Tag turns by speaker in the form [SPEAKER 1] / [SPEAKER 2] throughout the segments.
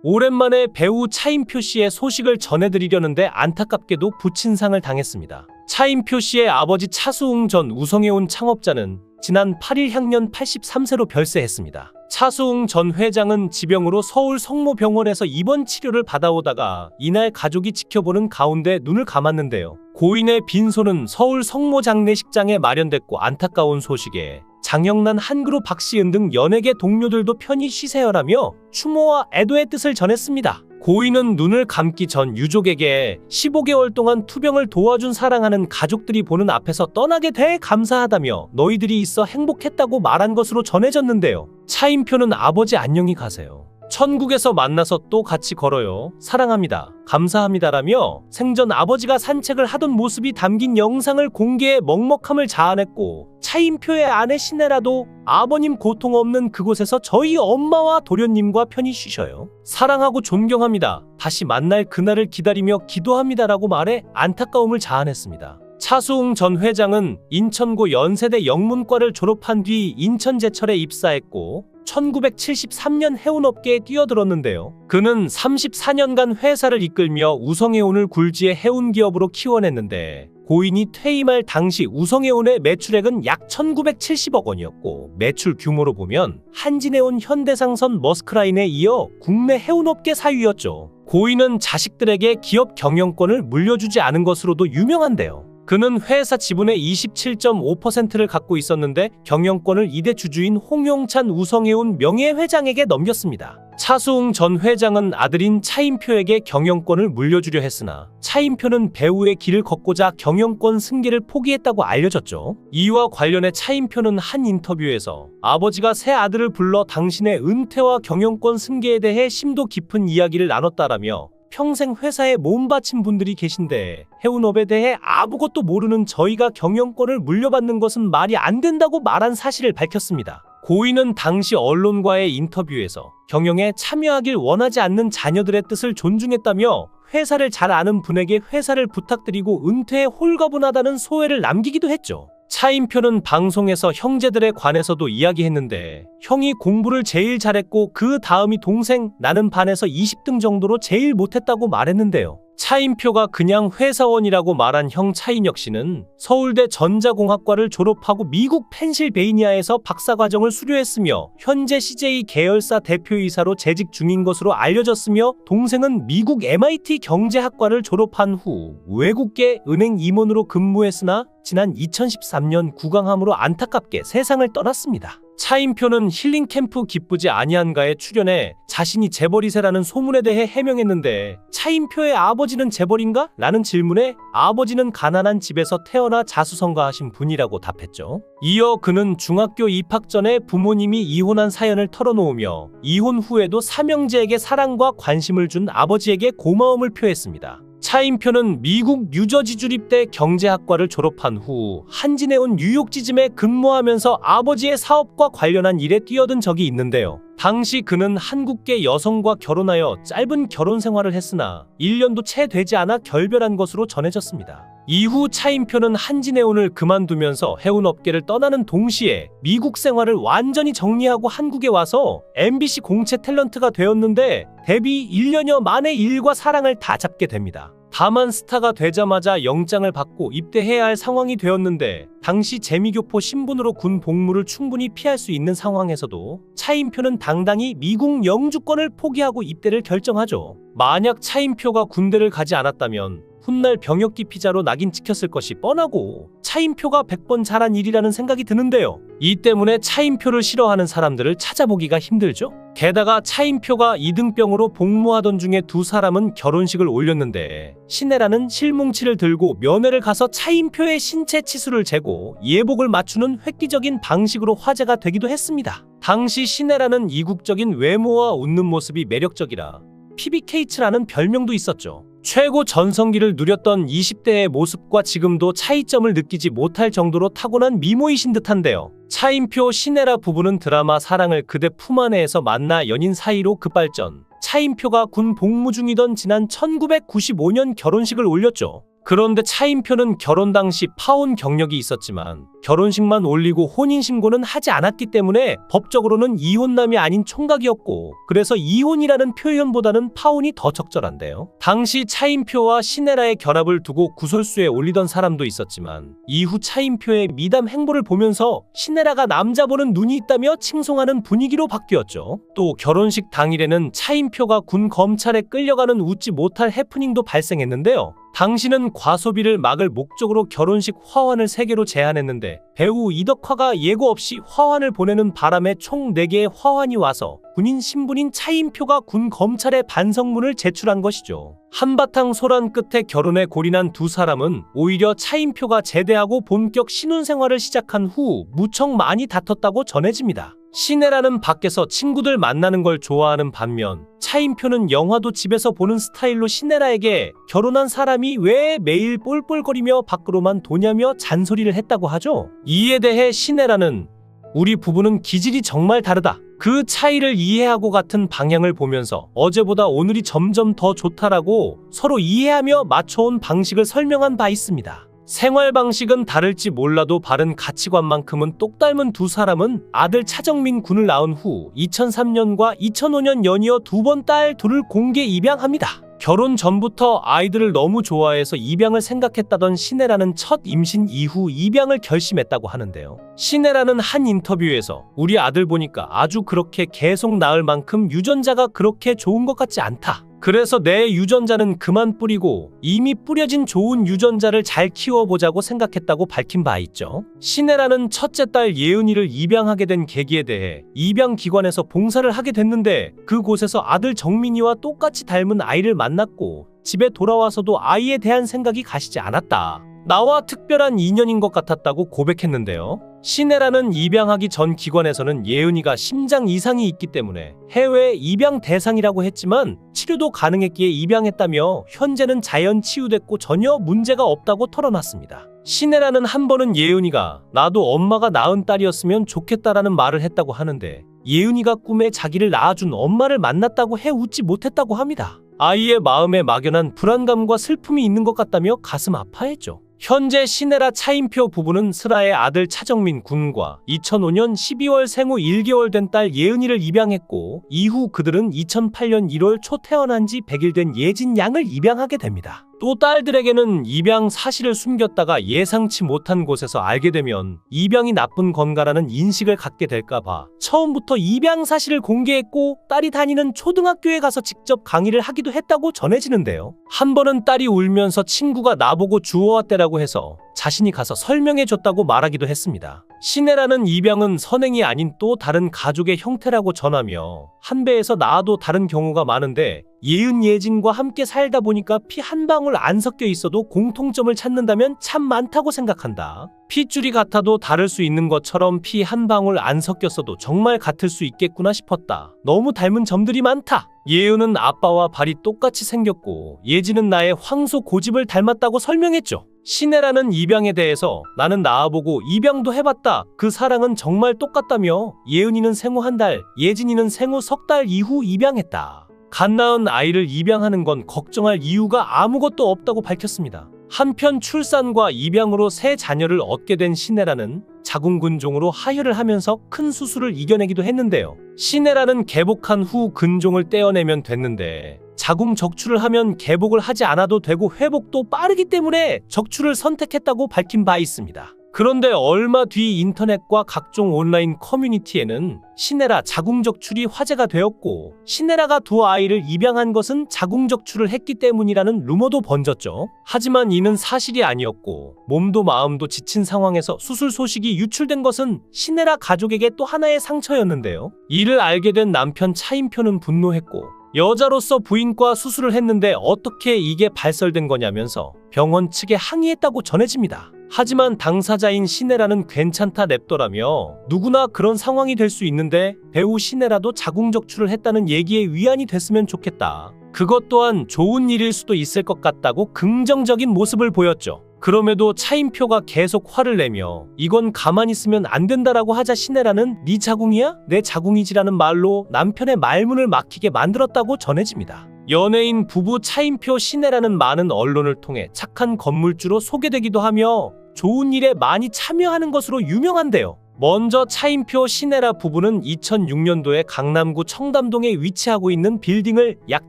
[SPEAKER 1] 오랜만에 배우 차인표 씨의 소식을 전해드리려는데 안타깝게도 부친상을 당했습니다. 차인표 씨의 아버지 차수웅 전 우성해운 창업자는 지난 8일 향년 83세로 별세했습니다. 차수웅 전 회장은 지병으로 서울 성모병원에서 입원 치료를 받아오다가 이날 가족이 지켜보는 가운데 눈을 감았는데요. 고인의 빈소는 서울 성모 장례식장에 마련됐고 안타까운 소식에 장영란, 한그룹, 박시은 등 연예계 동료들도 편히 쉬세요라며 추모와 애도의 뜻을 전했습니다. 고인은 눈을 감기 전 유족에게 15개월 동안 투병을 도와준 사랑하는 가족들이 보는 앞에서 떠나게 돼 감사하다며 너희들이 있어 행복했다고 말한 것으로 전해졌는데요. 차인표는 아버지 안녕히 가세요. 천국에서 만나서 또 같이 걸어요. 사랑합니다. 감사합니다라며 생전 아버지가 산책을 하던 모습이 담긴 영상을 공개해 먹먹함을 자아냈고 차인표의 아내 신혜라도 아버님 고통 없는 그곳에서 저희 엄마와 도련님과 편히 쉬셔요. 사랑하고 존경합니다. 다시 만날 그날을 기다리며 기도합니다라고 말해 안타까움을 자아냈습니다. 차수웅 전 회장은 인천고 연세대 영문과를 졸업한 뒤 인천제철에 입사했고 1973년 해운업계에 뛰어들었는데요. 그는 34년간 회사를 이끌며 우성해운을 굴지의 해운기업으로 키워냈는데 고인이 퇴임할 당시 우성해운의 매출액은 약 1970억 원이었고 매출 규모로 보면 한진해운, 현대상선, 머스크라인에 이어 국내 해운업계 사위였죠. 고인은 자식들에게 기업 경영권을 물려주지 않은 것으로도 유명한데요. 그는 회사 지분의 27.5%를 갖고 있었는데 경영권을 이대 주주인 홍용찬 우성해운 명예회장에게 넘겼습니다. 차수웅 전 회장은 아들인 차인표에게 경영권을 물려주려 했으나 차인표는 배우의 길을 걷고자 경영권 승계를 포기했다고 알려졌죠. 이와 관련해 차인표는 한 인터뷰에서 아버지가 새 아들을 불러 당신의 은퇴와 경영권 승계에 대해 심도 깊은 이야기를 나눴다라며 평생 회사에 몸 바친 분들이 계신데 해운업에 대해 아무것도 모르는 저희가 경영권을 물려받는 것은 말이 안 된다고 말한 사실을 밝혔습니다. 고인은 당시 언론과의 인터뷰에서 경영에 참여하길 원하지 않는 자녀들의 뜻을 존중했다며 회사를 잘 아는 분에게 회사를 부탁드리고 은퇴에 홀가분하다는 소회를 남기기도 했죠. 차인표는 방송에서 형제들에 관해서도 이야기했는데 형이 공부를 제일 잘했고 그 다음이 동생, 나는 반에서 20등 정도로 제일 못했다고 말했는데요. 차인표가 그냥 회사원이라고 말한 형 차인혁 씨는 서울대 전자공학과를 졸업하고 미국 펜실베이니아에서 박사과정을 수료했으며 현재 CJ 계열사 대표이사로 재직 중인 것으로 알려졌으며 동생은 미국 MIT 경제학과를 졸업한 후 외국계 은행 임원으로 근무했으나 지난 2013년 구강암으로 안타깝게 세상을 떠났습니다. 차인표는 힐링캠프 기쁘지 아니한가에 출연해 자신이 재벌2세라는 소문에 대해 해명했는데 차인표의 아버지는 재벌인가? 라는 질문에 아버지는 가난한 집에서 태어나 자수성가하신 분이라고 답했죠. 이어 그는 중학교 입학 전에 부모님이 이혼한 사연을 털어놓으며 이혼 후에도 삼형제에게 사랑과 관심을 준 아버지에게 고마움을 표했습니다. 차인표는 미국 뉴저지 주립대 경제학과를 졸업한 후 한진해운 뉴욕지점에 근무하면서 아버지의 사업과 관련한 일에 뛰어든 적이 있는데요. 당시 그는 한국계 여성과 결혼하여 짧은 결혼 생활을 했으나 1년도 채 되지 않아 결별한 것으로 전해졌습니다. 이후 차인표는 한진해운을 그만두면서 해운업계를 떠나는 동시에 미국 생활을 완전히 정리하고 한국에 와서 MBC 공채 탤런트가 되었는데 데뷔 1년여 만에 일과 사랑을 다 잡게 됩니다. 다만 스타가 되자마자 영장을 받고 입대해야 할 상황이 되었는데 당시 재미교포 신분으로 군 복무를 충분히 피할 수 있는 상황에서도 차인표는 당당히 미국 영주권을 포기하고 입대를 결정하죠. 만약 차인표가 군대를 가지 않았다면 훗날 병역기 피자로 낙인 찍혔을 것이 뻔하고 차인표가 100번 잘한 일이라는 생각이 드는데요. 이 때문에 차인표를 싫어하는 사람들을 찾아보기가 힘들죠. 게다가 차인표가 이등병으로 복무하던 중에 두 사람은 결혼식을 올렸는데 신혜라는 실뭉치를 들고 면회를 가서 차인표의 신체 치수를 재고 예복을 맞추는 획기적인 방식으로 화제가 되기도 했습니다. 당시 신혜라는 이국적인 외모와 웃는 모습이 매력적이라 PBK츠라는 별명도 있었죠. 최고 전성기를 누렸던 20대의 모습과 지금도 차이점을 느끼지 못할 정도로 타고난 미모이신 듯한데요. 차인표, 신혜라 부부는 드라마 사랑을 그대 품 안에에서 만나 연인 사이로 급발전. 차인표가 군 복무 중이던 지난 1995년 결혼식을 올렸죠. 그런데 차인표는 결혼 당시 파혼 경력이 있었지만 결혼식만 올리고 혼인신고는 하지 않았기 때문에 법적으로는 이혼남이 아닌 총각이었고, 그래서 이혼이라는 표현보다는 파혼이 더 적절한데요. 당시 차인표와 신혜라의 결합을 두고 구설수에 올리던 사람도 있었지만 이후 차인표의 미담 행보를 보면서 신혜라가 남자 보는 눈이 있다며 칭송하는 분위기로 바뀌었죠. 또 결혼식 당일에는 차인표가 군 검찰에 끌려가는 웃지 못할 해프닝도 발생했는데요. 당시는 과소비를 막을 목적으로 결혼식 화환을 3개로 제안했는데 배우 이덕화가 예고 없이 화환을 보내는 바람에 총 4개의 화환이 와서 군인 신분인 차인표가 군 검찰에 반성문을 제출한 것이죠. 한바탕 소란 끝에 결혼에 골인한 두 사람은 오히려 차인표가 제대하고 본격 신혼생활을 시작한 후 무척 많이 다퉜다고 전해집니다. 신혜라는 밖에서 친구들 만나는 걸 좋아하는 반면 차인표는 영화도 집에서 보는 스타일로 신혜라에게 결혼한 사람이 왜 매일 볼볼거리며 밖으로만 도냐며 잔소리를 했다고 하죠. 이에 대해 신혜라는 우리 부부는 기질이 정말 다르다. 그 차이를 이해하고 같은 방향을 보면서 어제보다 오늘이 점점 더 좋다라고 서로 이해하며 맞춰온 방식을 설명한 바 있습니다. 생활 방식은 다를지 몰라도 바른 가치관만큼은 똑 닮은 두 사람은 아들 차정민 군을 낳은 후 2003년과 2005년 연이어 2번 딸 둘을 공개 입양합니다. 결혼 전부터 아이들을 너무 좋아해서 입양을 생각했다던 신혜라는 첫 임신 이후 입양을 결심했다고 하는데요. 신혜라는 한 인터뷰에서 우리 아들 보니까 아주 그렇게 계속 낳을 만큼 유전자가 그렇게 좋은 것 같지 않다. 그래서 내 유전자는 그만 뿌리고 이미 뿌려진 좋은 유전자를 잘 키워보자고 생각했다고 밝힌 바 있죠. 신혜라는 첫째 딸 예은이를 입양하게 된 계기에 대해 입양기관에서 봉사를 하게 됐는데 그곳에서 아들 정민이와 똑같이 닮은 아이를 만났고 집에 돌아와서도 아이에 대한 생각이 가시지 않았다. 나와 특별한 인연인 것 같았다고 고백했는데요. 신혜라는 입양하기 전 기관에서는 예은이가 심장 이상이 있기 때문에 해외 입양 대상이라고 했지만 치료도 가능했기에 입양했다며 현재는 자연 치유됐고 전혀 문제가 없다고 털어놨습니다. 신혜라는 한 번은 예은이가 나도 엄마가 낳은 딸이었으면 좋겠다라는 말을 했다고 하는데 예은이가 꿈에 자기를 낳아준 엄마를 만났다고 해 웃지 못했다고 합니다. 아이의 마음에 막연한 불안감과 슬픔이 있는 것 같다며 가슴 아파했죠. 현재 신혜라 차인표 부부는 슬아의 아들 차정민 군과 2005년 12월 생후 1개월 된 딸 예은이를 입양했고 이후 그들은 2008년 1월 초 태어난 지 100일 된 예진 양을 입양하게 됩니다. 또 딸들에게는 입양 사실을 숨겼다가 예상치 못한 곳에서 알게 되면 입양이 나쁜 건가라는 인식을 갖게 될까봐 처음부터 입양 사실을 공개했고 딸이 다니는 초등학교에 가서 직접 강의를 하기도 했다고 전해지는데요. 한 번은 딸이 울면서 친구가 나보고 주워왔대라고 해서 자신이 가서 설명해줬다고 말하기도 했습니다. 신혜라는 입양은 선행이 아닌 또 다른 가족의 형태라고 전하며 한 배에서 낳아도 다른 경우가 많은데 예은 예진과 함께 살다 보니까 피 한 방울 안 섞여 있어도 공통점을 찾는다면 참 많다고 생각한다. 핏줄이 같아도 다를 수 있는 것처럼 피 한 방울 안 섞였어도 정말 같을 수 있겠구나 싶었다. 너무 닮은 점들이 많다. 예은은 아빠와 발이 똑같이 생겼고 예진은 나의 황소 고집을 닮았다고 설명했죠. 신혜라는 입양에 대해서 나는 낳아보고 입양도 해봤다. 그 사랑은 정말 똑같다며 예은이는 생후 1달, 예진이는 생후 석 달 이후 입양했다. 갓 낳은 아이를 입양하는 건 걱정할 이유가 아무것도 없다고 밝혔습니다. 한편 출산과 입양으로 새 자녀를 얻게 된 신혜라는 자궁근종으로 하혈을 하면서 큰 수술을 이겨내기도 했는데요. 신혜라는 개복한 후 근종을 떼어내면 됐는데 자궁 적출을 하면 개복을 하지 않아도 되고 회복도 빠르기 때문에 적출을 선택했다고 밝힌 바 있습니다. 그런데 얼마 뒤 인터넷과 각종 온라인 커뮤니티에는 신혜라 자궁적출이 화제가 되었고 신혜라가 두 아이를 입양한 것은 자궁적출을 했기 때문이라는 루머도 번졌죠. 하지만 이는 사실이 아니었고 몸도 마음도 지친 상황에서 수술 소식이 유출된 것은 신혜라 가족에게 또 하나의 상처였는데요. 이를 알게 된 남편 차인표는 분노했고 여자로서 부인과 수술을 했는데 어떻게 이게 발설된 거냐면서 병원 측에 항의했다고 전해집니다. 하지만 당사자인 신혜라는 괜찮다 냅더라며 누구나 그런 상황이 될 수 있는데 배우 신혜라도 자궁적출을 했다는 얘기에 위안이 됐으면 좋겠다. 그것 또한 좋은 일일 수도 있을 것 같다고 긍정적인 모습을 보였죠. 그럼에도 차인표가 계속 화를 내며 이건 가만히 있으면 안 된다라고 하자 신혜라는 네 자궁이야? 내 자궁이지라는 말로 남편의 말문을 막히게 만들었다고 전해집니다. 연예인 부부 차인표 신혜라는 많은 언론을 통해 착한 건물주로 소개되기도 하며 좋은 일에 많이 참여하는 것으로 유명한데요. 먼저 차인표 신혜라 부부는 2006년도에 강남구 청담동에 위치하고 있는 빌딩을 약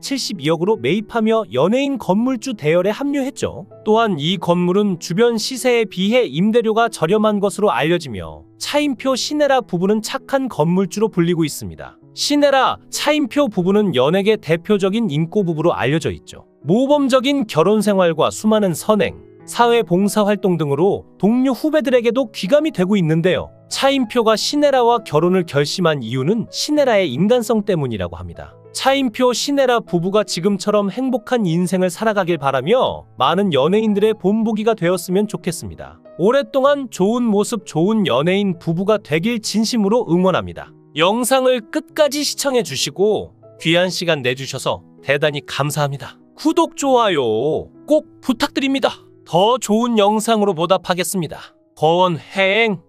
[SPEAKER 1] 72억으로 매입하며 연예인 건물주 대열에 합류했죠. 또한 이 건물은 주변 시세에 비해 임대료가 저렴한 것으로 알려지며 차인표 신혜라 부부는 착한 건물주로 불리고 있습니다. 신혜라, 차인표 부부는 연예계 대표적인 인꼬 부부로 알려져 있죠. 모범적인 결혼 생활과 수많은 선행, 사회 봉사 활동 등으로 동료 후배들에게도 귀감이 되고 있는데요. 차인표가 신혜라와 결혼을 결심한 이유는 신혜라의 인간성 때문이라고 합니다. 차인표, 신혜라 부부가 지금처럼 행복한 인생을 살아가길 바라며 많은 연예인들의 본보기가 되었으면 좋겠습니다. 오랫동안 좋은 모습, 좋은 연예인 부부가 되길 진심으로 응원합니다. 영상을 끝까지 시청해 주시고 귀한 시간 내주셔서 대단히 감사합니다. 구독, 좋아요 꼭 부탁드립니다. 더 좋은 영상으로 보답하겠습니다. 권행